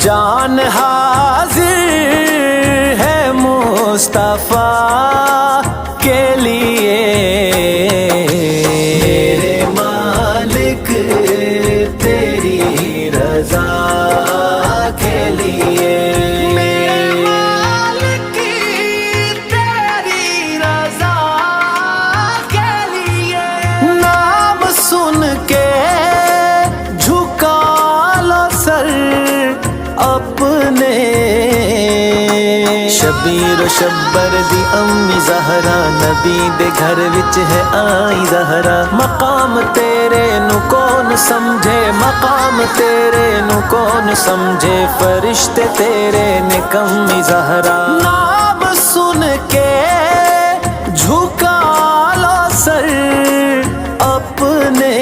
جان حاضر ہے مصطفیٰ کے لیے، میرے مالک تیری رضا کے لیے، میرے مالک تیری رضا کے لیے، نام سن کے جھکا لو سر اپنے، شبیر و شبر دی امی زہرا، نبی دے گھر وچ ہے آئی زہرا، مقام تیرے نو کون سمجھے، مقام تیرے نو کون سمجھے، فرشتے تیرے نے کمی زہرا، نام سن کے جھکا لو سر اپنے،